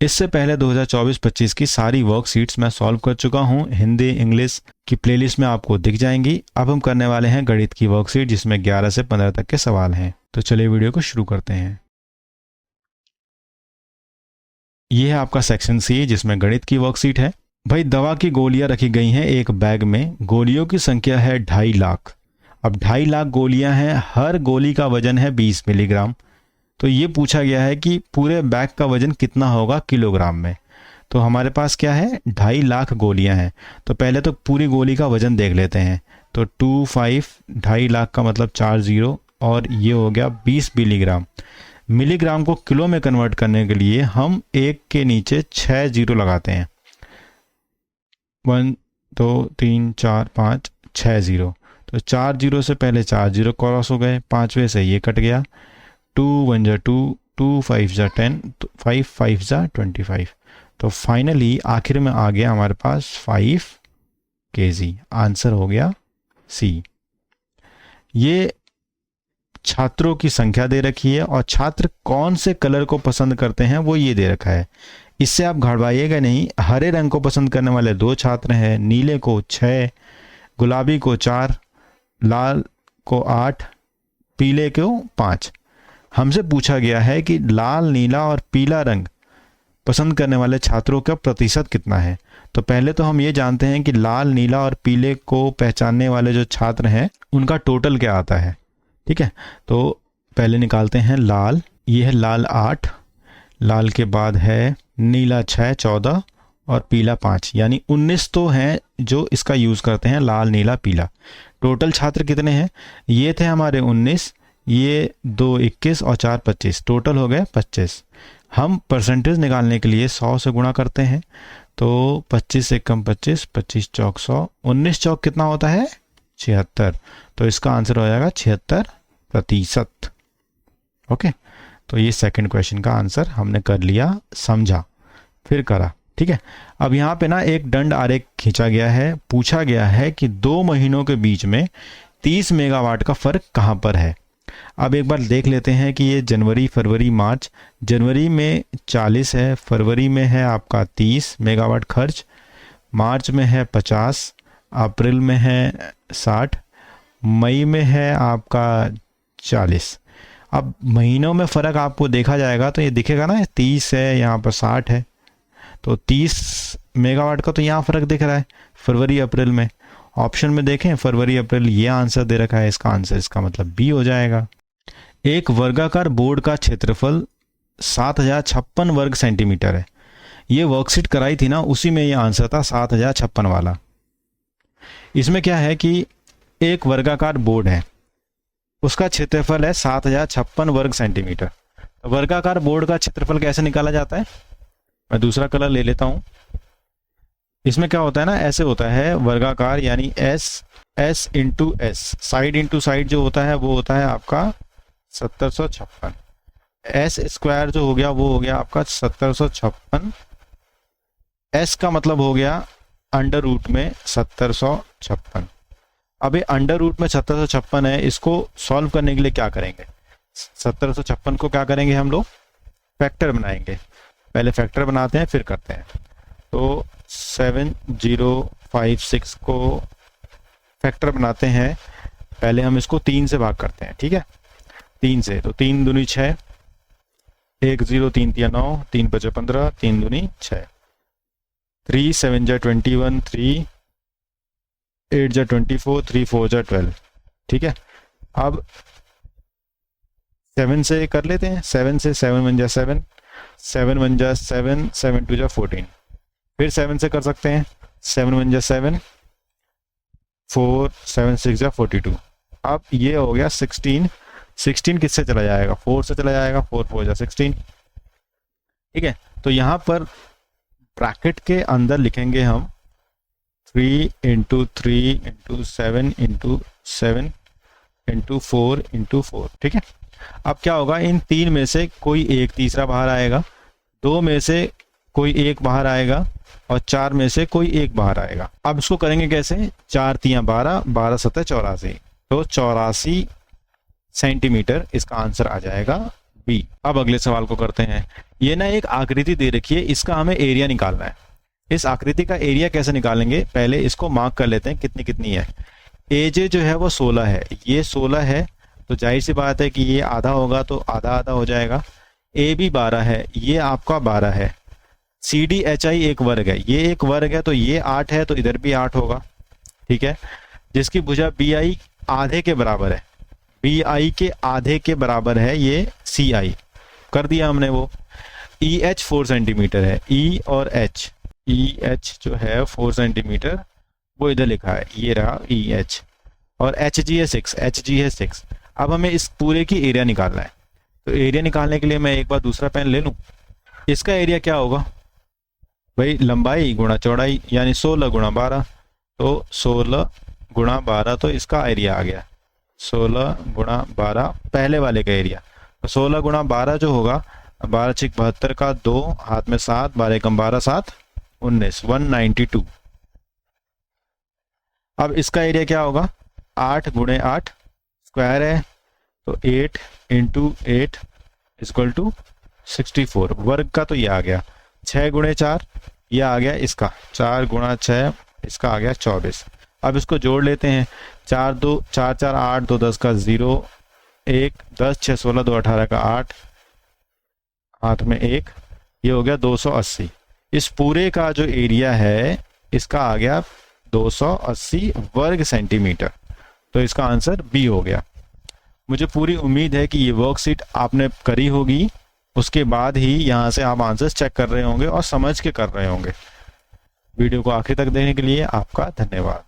इससे पहले 2024-25 की सारी वर्कशीट्स मैं सॉल्व कर चुका हूँ, हिंदी इंग्लिश की प्लेलिस्ट में आपको दिख जाएंगी। अब हम करने वाले हैं गणित की वर्कशीट, जिसमें 11 से 15 तक के सवाल हैं। तो चलिए वीडियो को शुरू करते हैं। ये है आपका सेक्शन सी, जिसमें गणित की वर्कशीट है। भाई, दवा की गोलियां रखी गई हैं एक बैग में। गोलियों की संख्या है 2.5 लाख। अब 2.5 लाख गोलियां हैं, हर गोली का वजन है 20 मिलीग्राम। तो ये पूछा गया है कि पूरे बैग का वजन कितना होगा किलोग्राम में। तो हमारे पास क्या है, 2.5 लाख गोलियां हैं। तो पहले तो पूरी गोली का वजन देख लेते हैं। तो 25, 2.5 लाख का मतलब 4 जीरो, और ये हो गया 20 मिलीग्राम। मिलीग्राम को किलो में कन्वर्ट करने के लिए हम एक के नीचे 6 जीरो लगाते हैं। 1 2 3 4 5 6 जीरो। तो 4 जीरो से पहले 4 जीरो क्रॉस हो गए, 5वें से ये कट गया। 2 1 जा 2, 2 5 जा 10, 5 5 जा 25। तो फाइनली आखिर में आ गया हमारे पास 5 kg। आंसर हो गया सी। ये छात्रों की संख्या दे रखी है और छात्र कौन से कलर को पसंद करते हैं वो ये दे रखा है। इससे आप घबराइएगा नहीं। हरे रंग को पसंद करने वाले 2 छात्र हैं, नीले को 6, गुलाबी को 4, लाल को 8, पीले को 5। हमसे पूछा गया है कि लाल, नीला और पीला रंग पसंद करने वाले छात्रों का प्रतिशत कितना है। तो पहले तो हम ये जानते हैं कि लाल, नीला और पीले को पहचानने वाले जो छात्र हैं उनका टोटल क्या आता है। ठीक है, तो पहले निकालते हैं लाल। ये है लाल 8, लाल के बाद है नीला 6 14 और पीला 5, यानी 19 तो हैं जो इसका यूज़ करते हैं, लाल, नीला, पीला। टोटल छात्र कितने हैं, ये थे हमारे 19, ये 2 21 और 4 25, टोटल हो गए 25। हम परसेंटेज निकालने के लिए 100 से गुणा करते हैं। तो 25 से कम 25, 25 चौक 100, 19 चौक कितना होता है 76। तो इसका आंसर हो जाएगा 76%। ओके, तो ये सेकंड क्वेश्चन का आंसर हमने कर लिया, समझा, फिर करा। ठीक है, अब यहाँ पे ना एक दंड आरेख खींचा गया है। पूछा गया है कि 2 महीनों के बीच में 30 मेगावाट का फर्क कहाँ पर है। अब एक बार देख लेते हैं कि ये जनवरी, फरवरी, मार्च। जनवरी में 40 है, फरवरी में है आपका 30 मेगावाट खर्च, मार्च में है 50, अप्रैल में है 60, मई में है आपका 40। अब महीनों में फ़र्क आपको देखा जाएगा तो ये दिखेगा ना, 30 है, यहाँ पर 60 है। तो 30 मेगावाट का तो यहाँ फ़र्क दिख रहा है फरवरी अप्रैल में। ऑप्शन में देखें फरवरी अप्रैल, ये आंसर दे रखा है, इसका आंसर इसका मतलब बी हो जाएगा। एक वर्गाकार बोर्ड का क्षेत्रफल 7056 वर्ग सेंटीमीटर है। ये वर्कशीट कराई थी ना, उसी में ये आंसर था 7056 वाला। इसमें क्या है कि एक वर्गाकार बोर्ड है, उसका क्षेत्रफल है 7056 वर्ग सेंटीमीटर। वर्गाकार बोर्ड का क्षेत्रफल कैसे निकाला जाता है, मैं दूसरा कलर ले लेता हूं। इसमें क्या होता है ना, ऐसे होता है वर्गाकार, यानी S into S, side into side जो होता है वो होता है आपका 7056। एस स्क्वायर जो हो गया वो हो गया आपका 7056। एस का मतलब हो गया अंडर रूट में 7056। अब ये अंडर रूट में 7056 है, इसको सॉल्व करने के लिए क्या करेंगे, 7056 को क्या करेंगे हम लोग, फैक्टर बनाएंगे। पहले फैक्टर बनाते हैं फिर करते हैं। तो 7056 को फैक्टर बनाते हैं। पहले हम इसको 3 से भाग करते हैं। ठीक है, 3 से, तो 3 दूनी 6, 1 0 3 3 9, 3 5 15, 3 दूनी 6, 3 7 जा 21, 3 8 जा 24, 3 4 जा 12। ठीक है, अब 7 से कर लेते हैं। 7 से 7 1 जा 7, 7 1 जा 7, 7 2 जा 14। फिर 7 से कर सकते हैं, 7 1 जा 7, 4 7 6 जा 42। अब ये हो गया 16। 16 किससे चला जाएगा, 4 से चला जाएगा, 4 4 जा 16। ठीक है, तो यहाँ पर ब्रैकेट के अंदर लिखेंगे हम 3 into 3 into 7 into 7 into 4 into 4। ठीक है, अब क्या होगा, इन 3 में से कोई एक तीसरा बाहर आएगा, 2 में से कोई एक बाहर आएगा और 4 में से कोई एक बाहर आएगा। अब इसको करेंगे कैसे, 4 3 12, 12 7 84। तो 84 सेंटीमीटर इसका आंसर आ जाएगा बी। अब अगले सवाल को करते हैं। ये ना एक आकृति दे रखी है, इसका हमें एरिया निकालना है। इस आकृति का एरिया कैसे निकालेंगे, पहले इसको मार्क कर लेते हैं कितनी कितनी है। एजे जो है वो 16 है, ये 16 है, तो जाहिर सी बात है कि ये आधा होगा तो आधा आधा हो जाएगा। ए बी 12 है, ये आपका 12 है। सी डी एच आई एक वर्ग है, ये एक वर्ग है, तो ये 8 है, तो इधर भी 8 होगा। ठीक है, जिसकी भुजा बी आई आधे के बराबर है, बी आई के आधे के बराबर है ये सी आई, कर दिया हमने वो। ई एच 4 सेंटीमीटर है, ई और एच, ई एच जो है 4 सेंटीमीटर वो इधर लिखा है, ये रहा ई एच, और एच जी है 6, एच जी है 6। अब हमें इस पूरे की एरिया निकालना है, तो एरिया निकालने के लिए मैं एक बार दूसरा पेन ले लूँ। इसका एरिया क्या होगा भाई, लंबाई गुणा चौड़ाई, यानी 16 गुणा 12, तो 16 गुणा 12, तो इसका एरिया आ गया 16 गुणा 12 पहले वाले का एरिया। तो 16 गुणा 12 जो होगा, 12 छिक 72 का 2, हाथ में 7, 12 कम 12 7 19, 192। अब इसका एरिया क्या होगा, 8 गुणे 8 स्क्वायर है, तो 8 इंटू 8 इक्वल टू 64। वर्ग का तो ये आ गया। 6 गुणे 4 ये आ गया इसका, 4 गुणा 6 इसका आ गया 24। अब इसको जोड़ लेते हैं, 4 2 4 4 8 2 10 का 0 1 10 6 16 2 18 का 8, हाथ में 1, ये हो गया 280। इस पूरे का जो एरिया है इसका आ गया 280 वर्ग सेंटीमीटर, तो इसका आंसर बी हो गया। मुझे पूरी उम्मीद है कि ये वर्कशीट आपने करी होगी, उसके बाद ही यहाँ से आप आंसर्स चेक कर रहे होंगे और समझ के कर रहे होंगे। वीडियो को आखिर तक देखने के लिए आपका धन्यवाद।